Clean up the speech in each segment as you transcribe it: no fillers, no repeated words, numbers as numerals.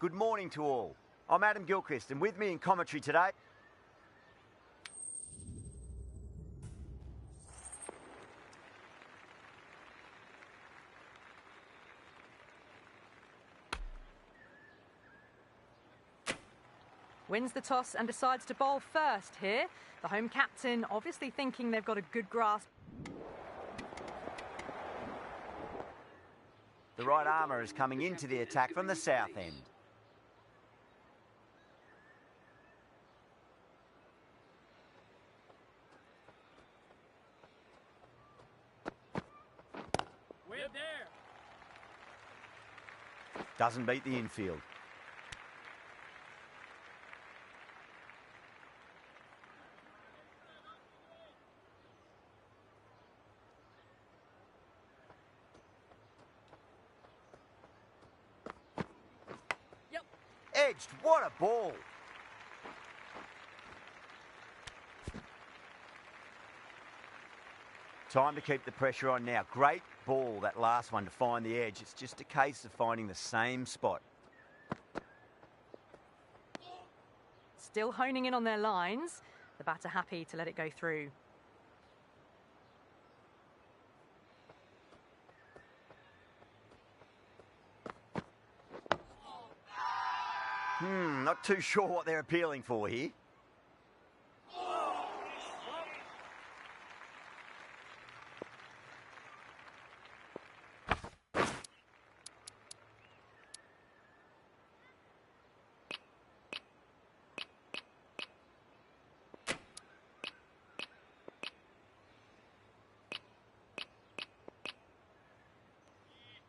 good morning to all. I'm Adam Gilchrist, and with me in commentary today... Wins the toss and decides to bowl first here. The home captain obviously thinking they've got a good grasp. The right armour is coming into the attack from the south end. We're there. Doesn't beat the infield. Edged, what a ball. Time to keep the pressure on now. Great ball, that last one, to find the edge. It's just a case of finding the same spot. Still honing in on their lines. The batter happy to let it go through. Not too sure what they're appealing for here.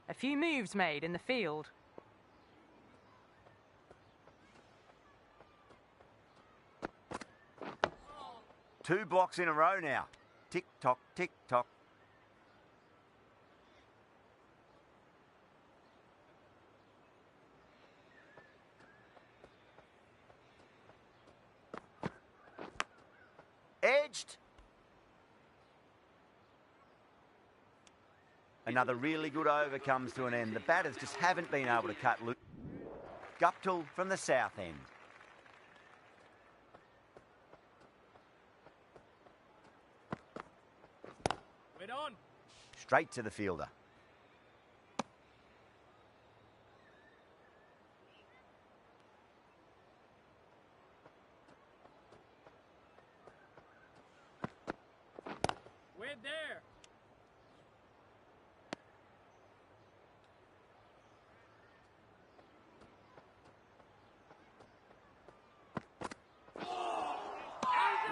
A few moves made in the field. Two blocks in a row now. Tick-tock, tick-tock. Edged. Another really good over comes to an end. The batters just haven't been able to cut loose. Guptill from the south end. On. Straight to the fielder. We're there.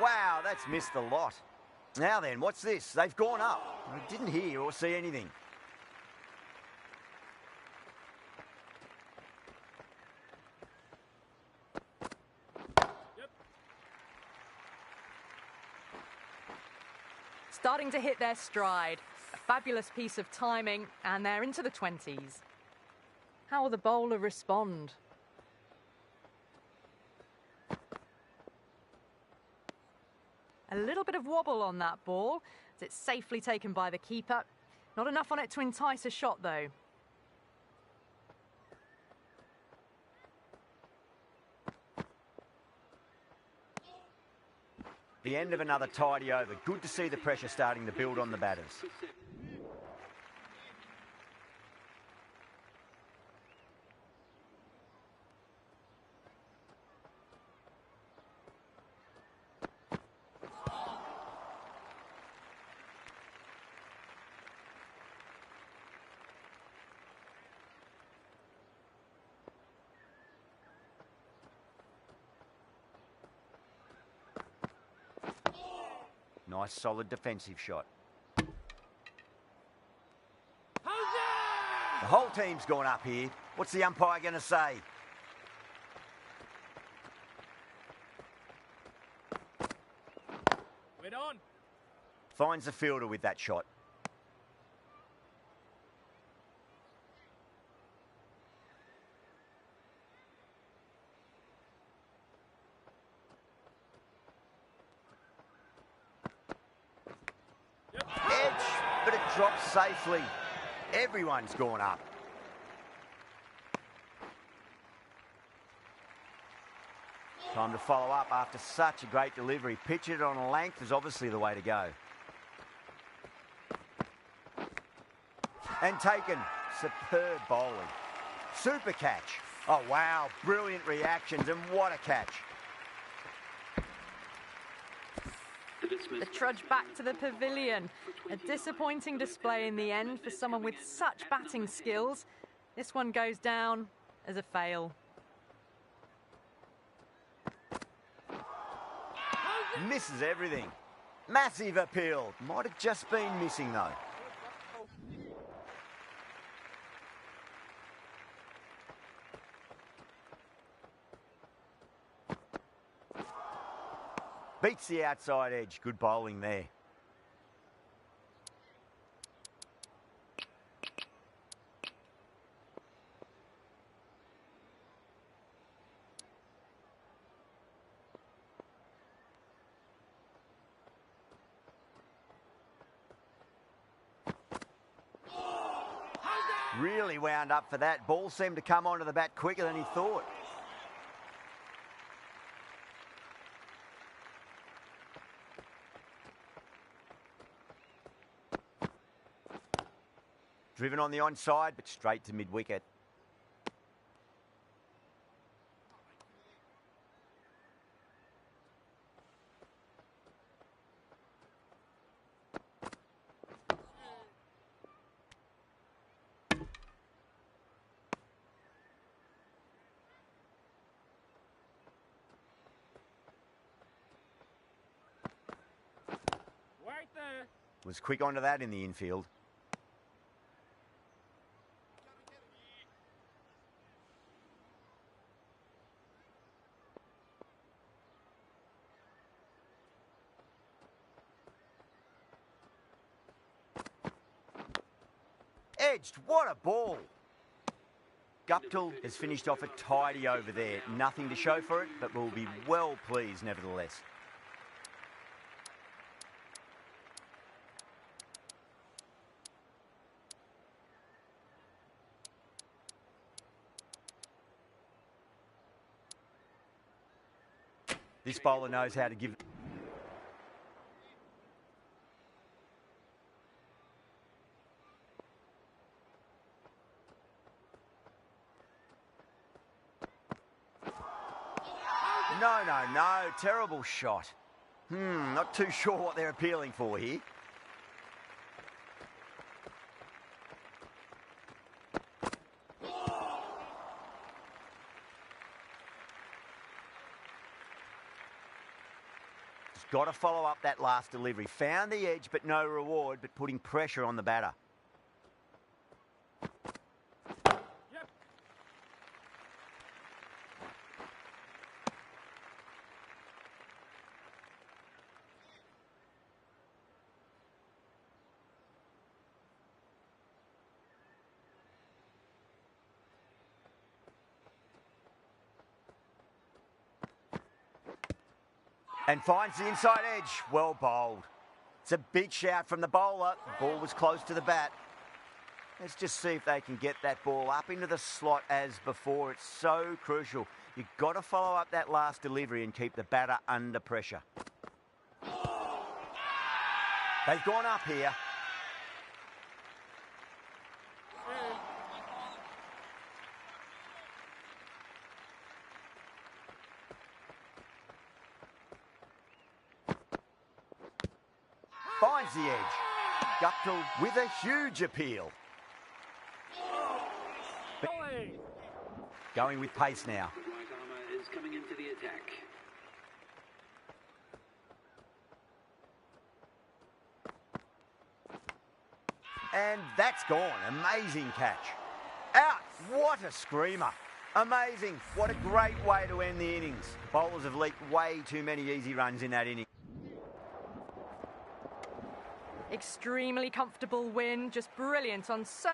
Wow, that's missed a lot. Now then, what's this? They've gone up. I didn't hear or see anything. Yep. Starting to hit their stride. A fabulous piece of timing, and they're into the 20s. How will the bowler respond? A little bit of wobble on that ball, as it's safely taken by the keeper. Not enough on it to entice a shot, though. The end of another tidy over. Good to see the pressure starting to build on the batters. Nice, solid defensive shot. The whole team's gone up here. What's the umpire going to say? We're on. Finds the fielder with that shot. But it drops safely. Everyone's gone up. Time to follow up after such a great delivery. Pitch it on length is obviously the way to go. And taken. Superb bowling. Super catch. Oh, wow. Brilliant reactions, and what a catch. The trudge back to the pavilion. A disappointing display in the end for someone with such batting skills. This one goes down as a fail. Misses everything. Massive appeal. Might have just been missing, though. Beats the outside edge. Good bowling there. Really wound up for that. Ball seemed to come onto the bat quicker than he thought. Driven on the onside, but straight to mid-wicket. Right there. Was quick onto that in the infield. Edged, what a ball. Guptill has finished off a tidy over there. Nothing to show for it, but will be well pleased nevertheless. This bowler knows how to give... No. Terrible shot. Not too sure what they're appealing for here. Just got to follow up that last delivery. Found the edge, but no reward, but putting pressure on the batter. And finds the inside edge. Well bowled. It's a big shout from the bowler. The ball was close to the bat. Let's just see if they can get that ball up into the slot as before. It's so crucial. You've got to follow up that last delivery and keep the batter under pressure. They've gone up here. Finds the edge. Guptill with a huge appeal. Going with pace now. Right armour is coming into the attack. And that's gone. Amazing catch. Out. What a screamer. Amazing. What a great way to end the innings. Bowlers have leaked way too many easy runs in that inning. Extremely comfortable win, just brilliant on so...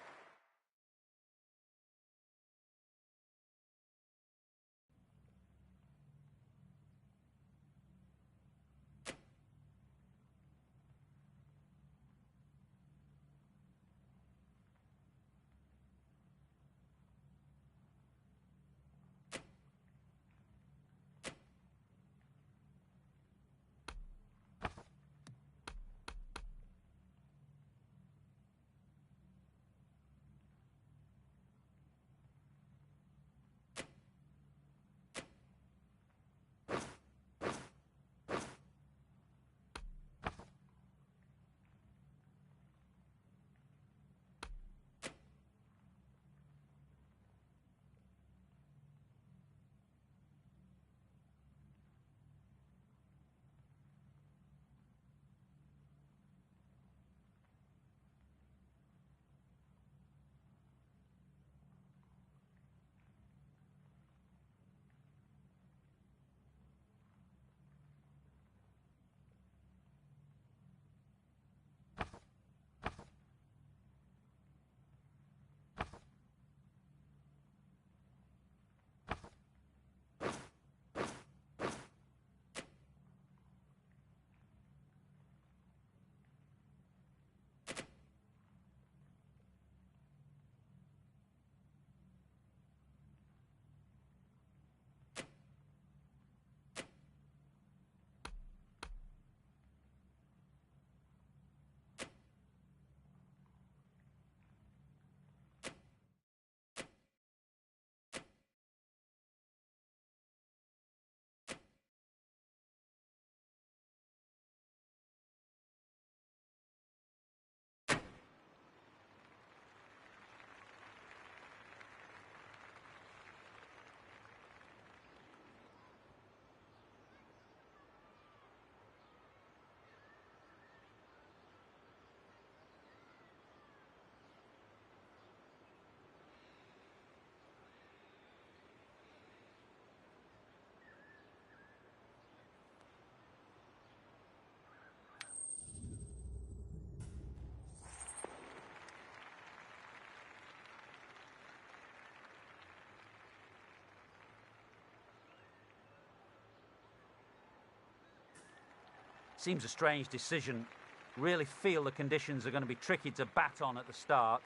Seems a strange decision. Really feel the conditions are going to be tricky to bat on at the start,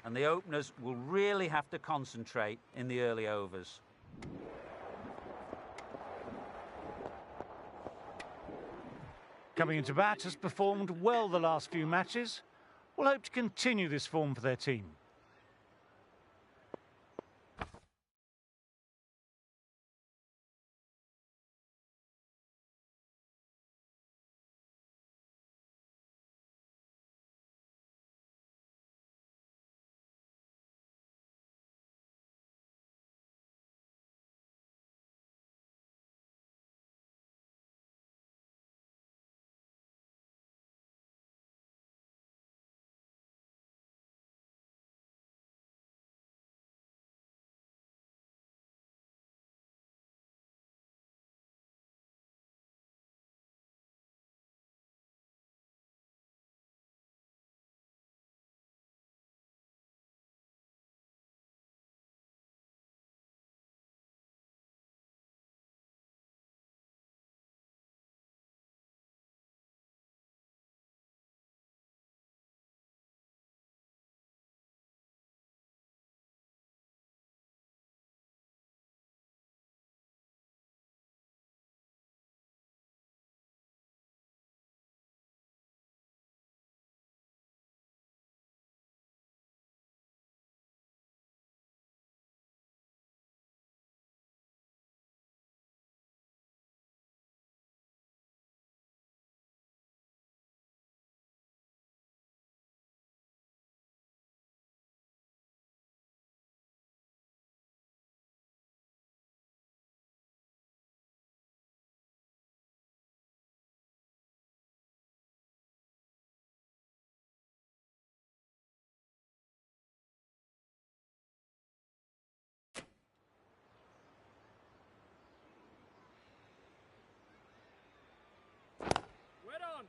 and the openers will really have to concentrate in the early overs. Coming into bat, has performed well the last few matches. Will hope to continue this form for their team.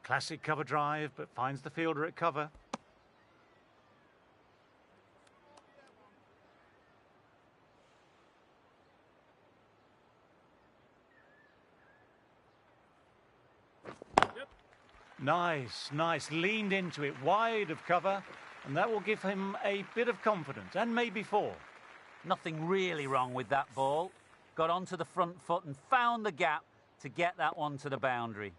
Classic cover drive, but finds the fielder at cover. Yep. Nice, leaned into it, wide of cover, and that will give him a bit of confidence, and maybe four. Nothing really wrong with that ball. Got onto the front foot and found the gap to get that one to the boundary.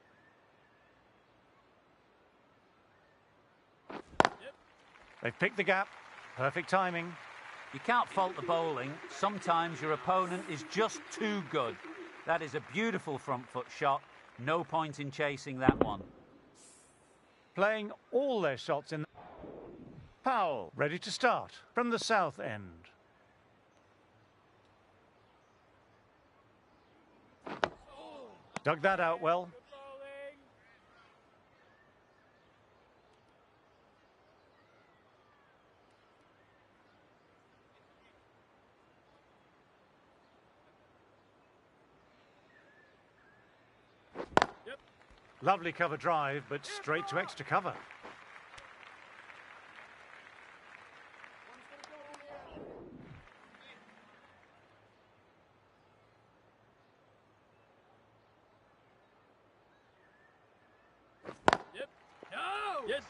They've picked the gap. Perfect timing. You can't fault the bowling. Sometimes your opponent is just too good. That is a beautiful front foot shot. No point in chasing that one. Playing all their shots in. Powell, ready to start from the south end. Dug that out well. Bowling. Yep. Lovely cover drive, but straight to extra cover. Yep. No. Yes.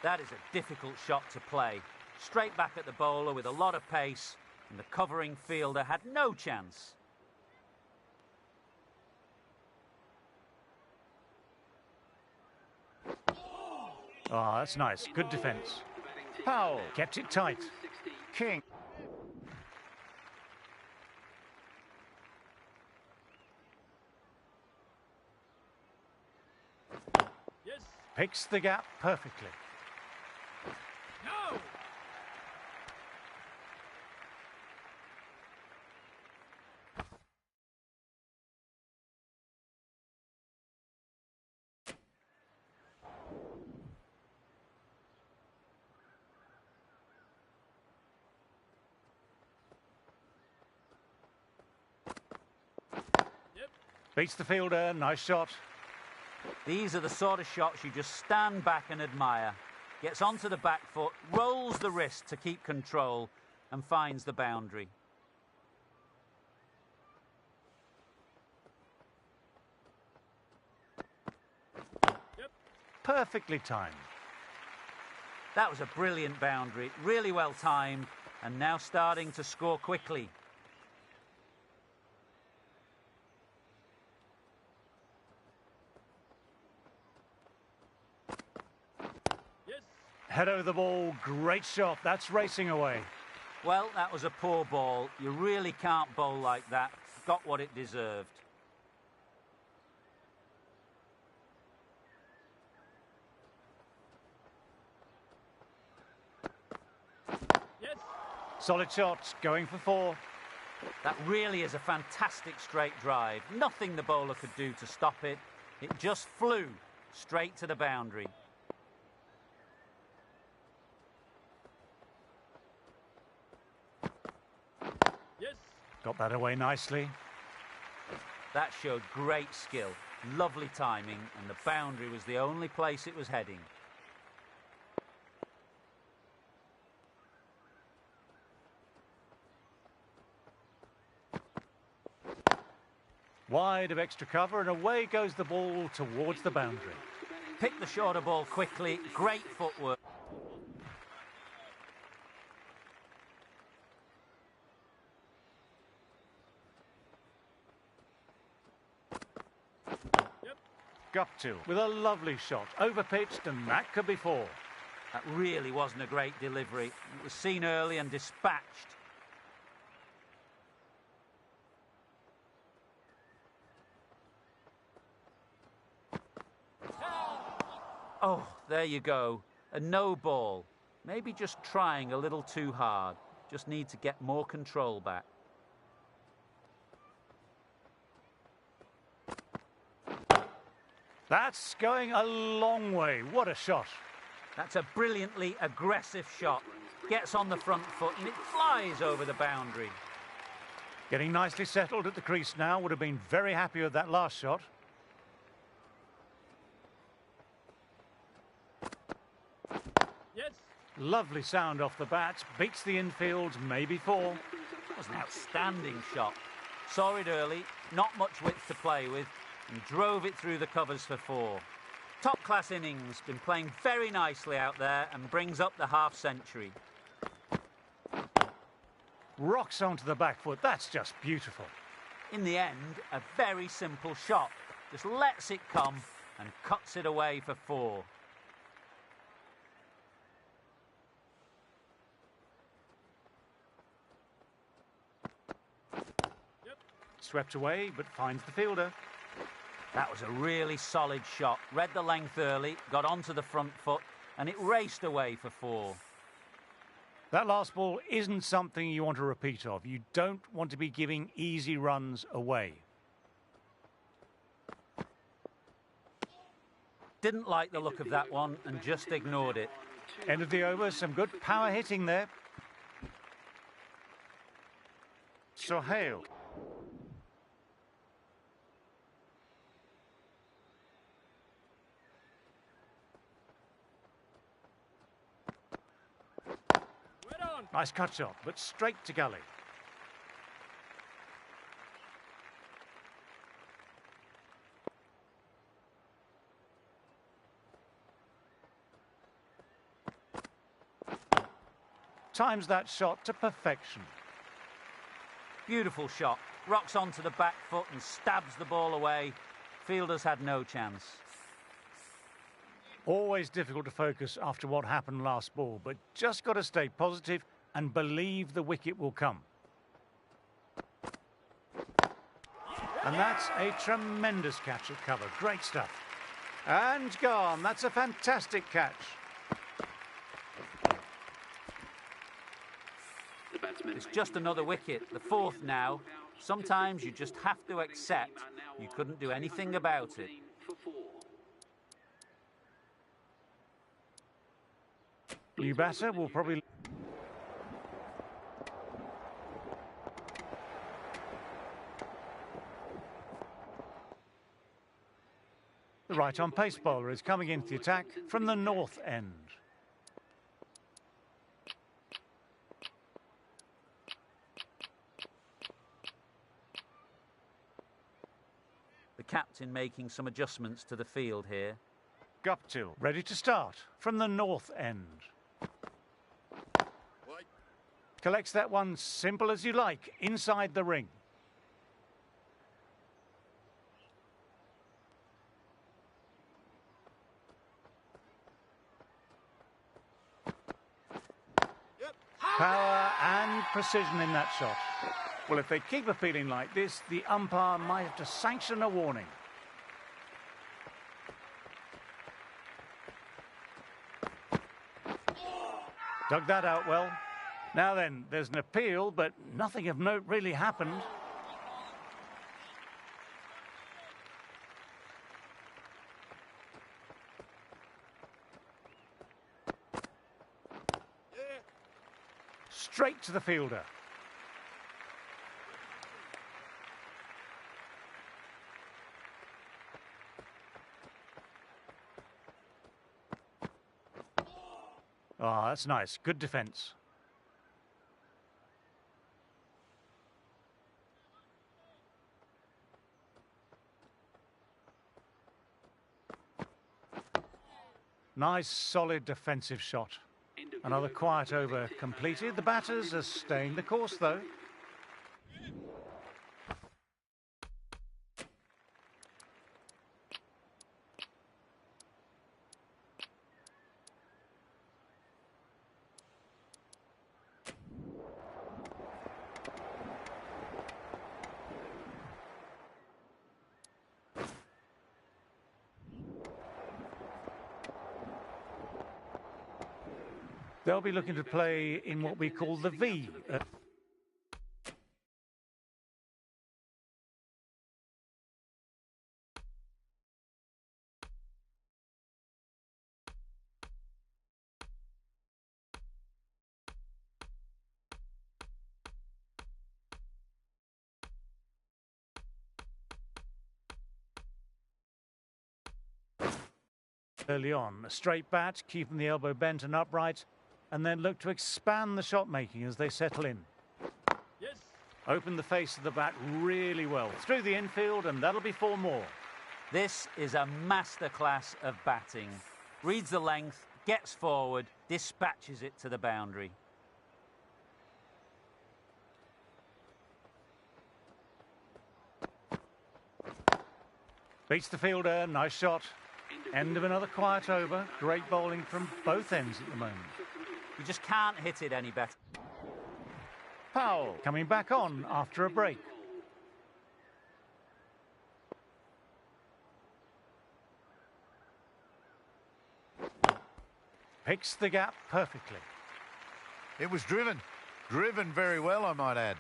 That is a difficult shot to play. Straight back at the bowler with a lot of pace, and the covering fielder had no chance. Oh, that's nice. Good defence. Powell kept it tight. King. Yes. Picks the gap perfectly. No. Beats the fielder. Nice shot. These are the sort of shots you just stand back and admire. Gets onto the back foot, rolls the wrist to keep control, and finds the boundary. perfectly timed. That was a brilliant boundary, really well timed, and now starting to score quickly. Yes. Head over the ball, great shot, that's racing away. Well, that was a poor ball. You really can't bowl like that. Got what it deserved. Yes. Solid shots, going for 4. That really is a fantastic straight drive. Nothing the bowler could do to stop it. It just flew straight to the boundary. Yes. Got that away nicely. That showed great skill, lovely timing, and the boundary was the only place it was heading. Wide of extra cover, and away goes the ball towards the boundary. Picked the shorter ball quickly, great footwork. Yep. Guptill with a lovely shot, overpitched, and that could be 4. That really wasn't a great delivery. It was seen early and dispatched. Oh, there you go. A no ball. Maybe just trying a little too hard. Just need to get more control back. That's going a long way. What a shot. That's a brilliantly aggressive shot. Gets on the front foot and it flies over the boundary. Getting nicely settled at the crease now. Would have been very happy with that last shot. Yes. Lovely sound off the bat. Beats the infield, maybe 4. That was an outstanding shot. Saw it early, not much width to play with, and drove it through the covers for 4. Top-class innings, been playing very nicely out there and brings up the half-century. Rocks onto the back foot. That's just beautiful. In the end, a very simple shot. Just lets it come and cuts it away for 4. Swept away, but finds the fielder. That was a really solid shot. Read the length early, got onto the front foot, and it raced away for 4. That last ball isn't something you want to repeat of. You don't want to be giving easy runs away. Didn't like the look of that one and just ignored it. End of the over, some good power hitting there. Sohail. Well on. Nice cut shot, but straight to gully. Times that shot to perfection. Beautiful shot. Rocks onto the back foot and stabs the ball away. Fielders had no chance. Always difficult to focus after what happened last ball, but just got to stay positive and believe the wicket will come. And that's a tremendous catch at cover. Great stuff. And gone. That's a fantastic catch. The batsman It's just another wicket, the 4th now. Sometimes you just have to accept you couldn't do anything about it. for 4. New batter will probably... The right-on pace bowler is coming into the attack from the north end. The captain making some adjustments to the field here. Guptill, ready to start from the north end. Collects that one simple as you like, inside the ring. Power and precision in that shot. Well, if they keep a feeling like this, the umpire might have to sanction a warning. Dug that out well. Now then, there's an appeal, but nothing of note really happened. Straight to the fielder. Oh, that's nice. Good defence. Nice, solid defensive shot. Another quiet over completed. The batters are staying the course, though. They'll be looking to play in what we call the V. Early on, a straight bat, keeping the elbow bent and upright, and then look to expand the shot making as they settle in. Yes. Open the face of the bat really well. Through the infield, and that'll be 4 more. This is a masterclass of batting. Reads the length, gets forward, dispatches it to the boundary. Beats the fielder, nice shot. End of another quiet over. Great bowling from both ends at the moment. You just can't hit it any better. Powell coming back on after a break. Picks the gap perfectly. It was driven very well, I might add.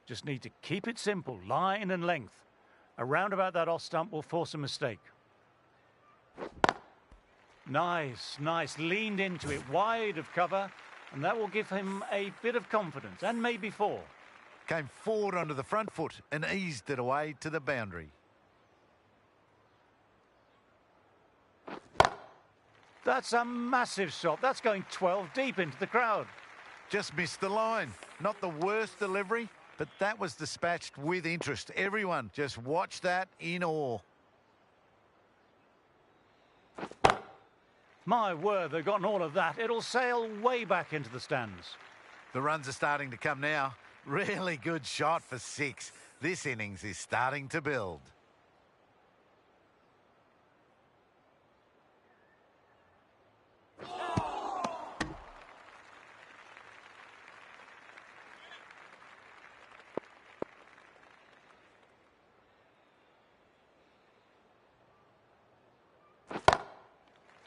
Just need to keep it simple, line and length. Around about that off stump will force a mistake. Nice, nice. Leaned into it, wide of cover, and that will give him a bit of confidence, and maybe 4. Came forward onto the front foot and eased it away to the boundary. That's a massive shot. That's going 12 deep into the crowd. Just missed the line. Not the worst delivery, but that was dispatched with interest. Everyone just watched that in awe. My word, they've gotten all of that. It'll sail way back into the stands. The runs are starting to come now. Really good shot for 6. This innings is starting to build.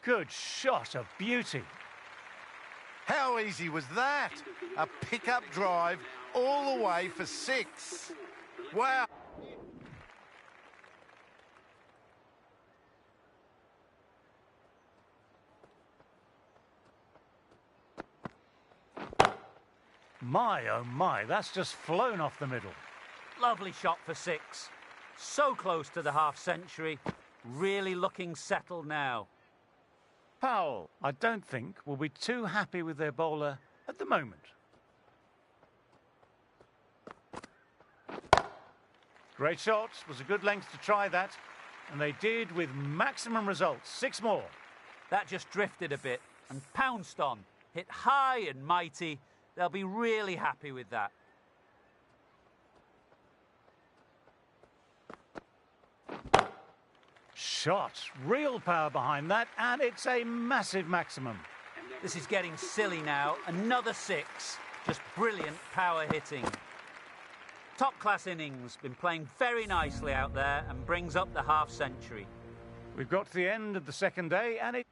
Good shot, a beauty. How easy was that? A pickup drive all the way for 6. Wow. My, oh my, that's just flown off the middle. Lovely shot for 6. So close to the half-century. Really looking settled now. Powell, I don't think, will be too happy with their bowler at the moment. Great shot. Was a good length to try that. And they did with maximum results. 6 more. That just drifted a bit and pounced on. Hit high and mighty. They'll be really happy with that. Shot. Real power behind that, and it's a massive maximum. This is getting silly now. Another 6. Just brilliant power hitting. Top-class innings. Been playing very nicely out there and brings up the half-century. We've got to the end of the second day, and it...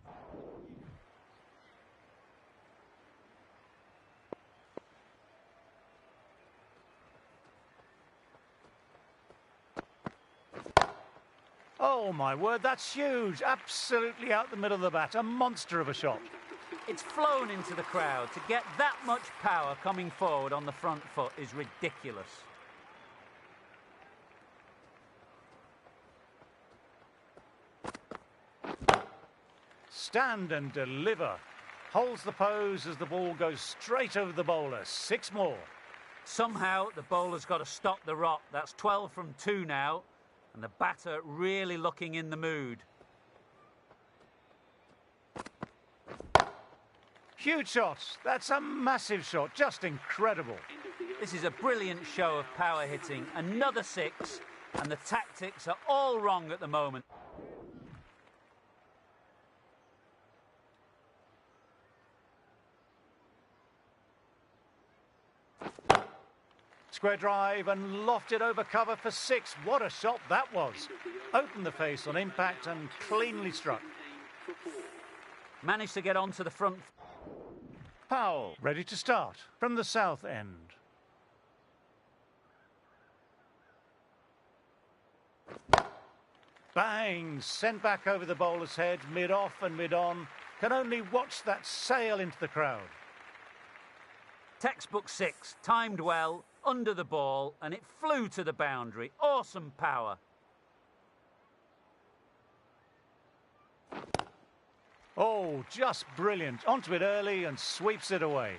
Oh, my word, that's huge. Absolutely out the middle of the bat. A monster of a shot. It's flown into the crowd. To get that much power coming forward on the front foot is ridiculous. Stand and deliver. Holds the pose as the ball goes straight over the bowler. 6 more. Somehow the bowler's got to stop the rot. That's 12 from 2 now. And the batter really looking in the mood. Huge shot. That's a massive shot. Just incredible. This is a brilliant show of power hitting. Another 6. And the tactics are all wrong at the moment. Square drive and lofted over cover for 6. What a shot that was. Opened the face on impact and cleanly struck. Managed to get onto the front. Powell ready to start from the south end. Bang! Sent back over the bowler's head, mid-off and mid-on. Can only watch that sail into the crowd. Textbook 6, timed well, under the ball, and it flew to the boundary. Awesome power. Oh, just brilliant. Onto it early and sweeps it away.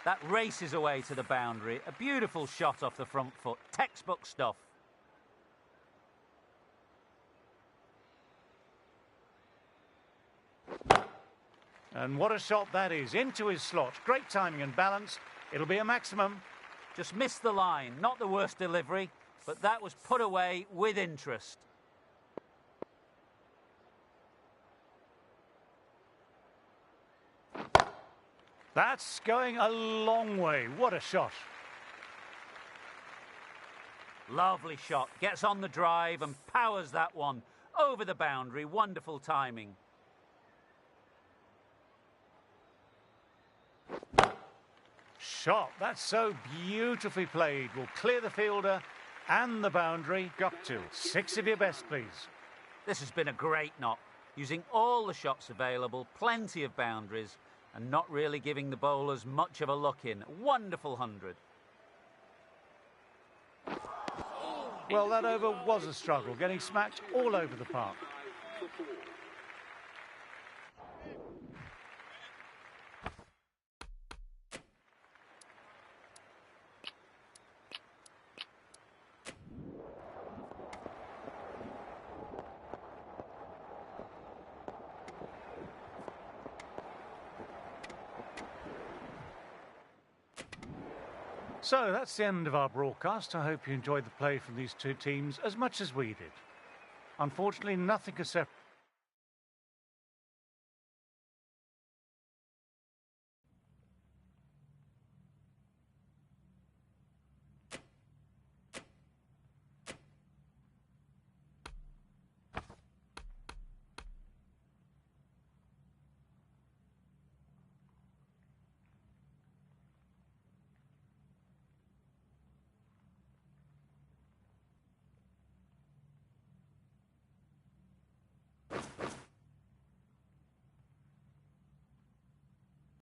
That races away to the boundary. A beautiful shot off the front foot. Textbook stuff. And what a shot that is. Into his slot. Great timing and balance. It'll be a maximum. Just missed the line. Not the worst delivery, but that was put away with interest. That's going a long way. What a shot. Lovely shot. Gets on the drive and powers that one over the boundary. Wonderful timing. Shot. That's so beautifully played. Will clear the fielder and the boundary. Got to. 6 of your best, please. This has been a great knock. Using all the shots available, plenty of boundaries, and not really giving the bowlers much of a look in. Wonderful 100. Well, that over was a struggle, getting smacked all over the park. So that's the end of our broadcast. I hope you enjoyed the play from these two teams as much as we did. Unfortunately, nothing could separate.